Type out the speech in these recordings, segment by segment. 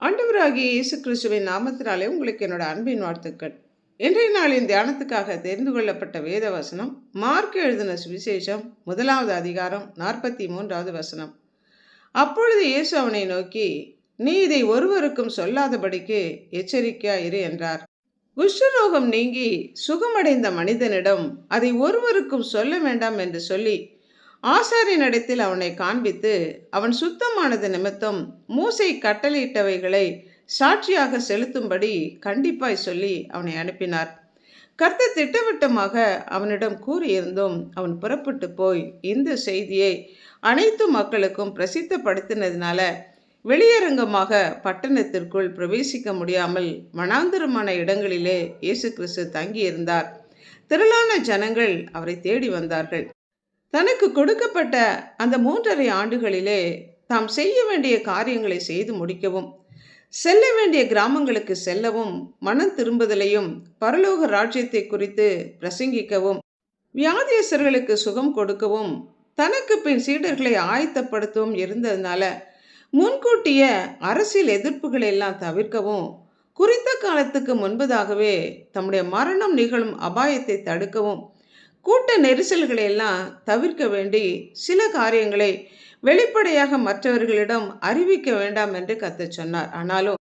ஆண்டவராகிய இயேசு கிறிஸ்துவின் நாமத்தினாலே உங்களுக்கு என்னோட அன்பின் வாழ்த்துக்கள். இன்றைய நாளின் தியானத்துக்காக தெரிந்து கொள்ளப்பட்ட வேத வசனம் மார்க் எழுதின சுவிசேஷம் 1வது அதிகாரம் 43வது வசனம். அப்பொழுது இயேசு அவனை நோக்கி, நீ இதை ஒருவருக்கும் சொல்லாதபடிக்கு எச்சரிக்கையாயிரு என்றார். குஷ்டரோகம் நீங்கி சுகமடைந்த மனிதனிடம் அதை ஒருவருக்கும் சொல்ல வேண்டாம் என்று சொல்லி ஆசாரியனிடத்தில் அவனை காண்பித்து, அவன் சுத்தமானது நிமித்தம் மூசை கட்டளையிட்டவைகளை சாட்சியாக செலுத்தும்படி கண்டிப்பாய் சொல்லி அவனை அனுப்பினார். கர்த்தர் திட்டவட்டமாக அவனிடம் கூறியிருந்தும் அவன் புறப்பட்டு போய் இந்த செய்தியை அனைத்து மக்களுக்கும் பிரசித்தப்படுத்தினதுனால வெளியரங்கமாக பட்டணத்திற்குள் பிரவேசிக்க முடியாமல் வனாந்தரமான இடங்களிலே இயேசு கிறிஸ்து தங்கியிருந்தார். திரளான ஜனங்கள் அவரை தேடி வந்தார்கள். தனக்கு கொடுக்கப்பட்ட அந்த 3½ ஆண்டுகளிலே தாம் செய்ய வேண்டிய காரியங்களை செய்து முடிக்கவும், செல்ல வேண்டிய கிராமங்களுக்கு செல்லவும், மனம் திரும்புதலையும் பரலோக ராஜ்யத்தை குறித்து பிரசங்கிக்கவும், வியாதியஸ்தர்களுக்கு சுகம் கொடுக்கவும், தனக்கு பின் சீடர்களை ஆயத்தப்படுத்தவும் இருந்ததுனால முன்கூட்டிய அரசியல் எதிர்ப்புகளை எல்லாம் தவிர்க்கவும், குறித்த காலத்துக்கு முன்பதாகவே தம்முடைய மரணம் நிகழும் அபாயத்தை தடுக்கவும், கூட்ட நெரிசல்களை எல்லாம் தவிர்க்க வேண்டி சில காரியங்களை வெளிப்படையாக மற்றவர்களிடம் அறிவிக்க வேண்டாம் என்று கர்த்தர் சொன்னார். ஆனாலும்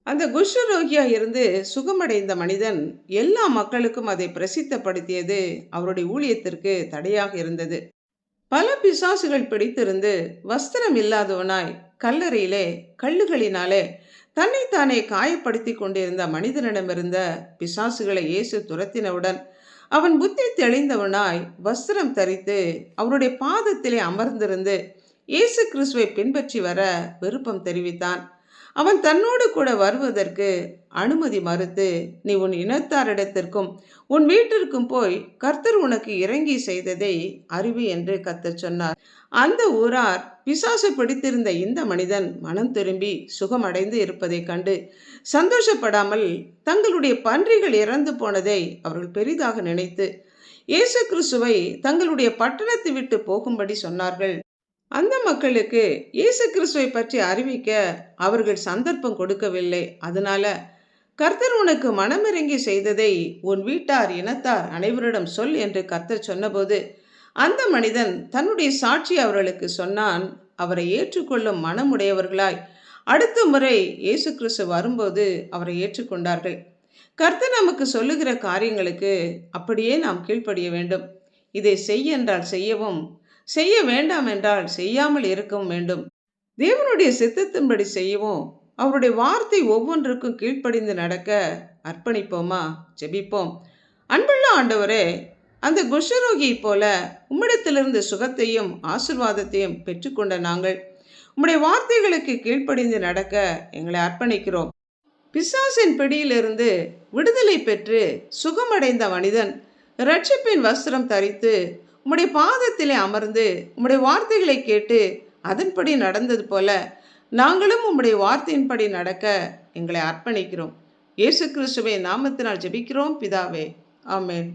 அந்த குஷ்டரோகியா இருந்து சுகமடைந்த மனிதன் எல்லா மக்களுக்கும் அதை பிரசித்தப்படுத்தியது அவருடைய ஊழியத்திற்கு தடையாக இருந்தது. பல பிசாசுகள் பிடித்திருந்து வஸ்திரம் இல்லாதவனாய் கல்லறையிலே கல்லுகளினாலே தன்னைத்தானே காயப்படுத்தி கொண்டிருந்த மனிதனிடமிருந்த பிசாசுகளை இயேசு துரத்தினவுடன் அவன் புத்தி தெளிந்தவனாய் வஸ்திரம் தரித்து அவருடைய பாதத்திலே அமர்ந்திருந்து இயேசு கிறிஸ்துவை பின்பற்றி வர விருப்பம் தெரிவித்தான். அவன் தன்னோடு கூட வருவதற்கு அனுமதி மறுத்து, நீ உன் இனத்தாரிடத்திற்கும் உன் வீட்டிற்கும் போய் கர்த்தர் உனக்கு இறங்கி செய்ததை அறிவி என்று கர்த்தர் சொன்னார். அந்த ஊரார் பிசாசு பிடித்திருந்த இந்த மனிதன் மனம் திரும்பி சுகமடைந்து இருப்பதை கண்டு சந்தோஷப்படாமல் தங்களுடைய பன்றிகள் இறந்து போனதை அவர்கள் பெரிதாக நினைத்து இயேசு கிறிஸ்துவை தங்களுடைய பட்டணத்தை விட்டு போகும்படி சொன்னார்கள். அந்த மக்களுக்கு இயேசு கிறிஸ்துவை பற்றி அறிவிக்க அவர்கள் சந்தர்ப்பம் கொடுக்கவில்லை. அதனால கர்த்தர் உனக்கு மனமிறங்கி செய்ததை உன் வீட்டார் இனத்தார் அனைவரிடம் சொல் என்று கர்த்தர் சொன்னபோது அந்த மனிதன் தன்னுடைய சாட்சி அவர்களுக்கு சொன்னான். அவரை ஏற்றுக்கொள்ளும் மனமுடையவர்களாய் அடுத்த முறை இயேசு கிறிஸ்து வரும்போது அவரை ஏற்றுக்கொண்டார்கள். கர்த்தர் நமக்கு சொல்லுகிற காரியங்களுக்கு அப்படியே நாம் கீழ்ப்படிய வேண்டும். இதை செய் என்றால் செய்யவும், செய்ய வேண்டாம் என்றால் செய்யாமல் இருக்கவும் வேண்டும். தேவனுடைய சித்தத்தின்படி செய்யவும், அவருடைய வார்த்தை ஒவ்வொன்றுக்கும் கீழ்ப்படிந்து நடக்க அர்ப்பணிப்போமா? ஜெபிப்போம். அன்புள்ள ஆண்டவரே, அந்த குஷ்டரோகியை போல உம்மிடத்திலிருந்து சுகத்தையும் ஆசீர்வாதத்தையும் பெற்றுக்கொண்ட நாங்கள் உம்முடைய வார்த்தைகளுக்கு கீழ்ப்படிந்து நடக்க எங்களை அர்ப்பணிக்கிறோம். பிசாசின் பிடியிலிருந்து விடுதலை பெற்று சுகமடைந்த மனிதன் இரட்சிப்பின் வஸ்திரம் தரித்து உம்முடைய பாதத்திலே அமர்ந்து உம்முடைய வார்த்தைகளை கேட்டு அதன்படி நடந்தது போல நாங்களும் உம்முடைய வார்த்தையின்படி நடக்க எங்களை அர்ப்பணிக்கிறோம். இயேசு கிறிஸ்துவின் நாமத்தினால் ஜெபிக்கிறோம் பிதாவே. ஆமென்.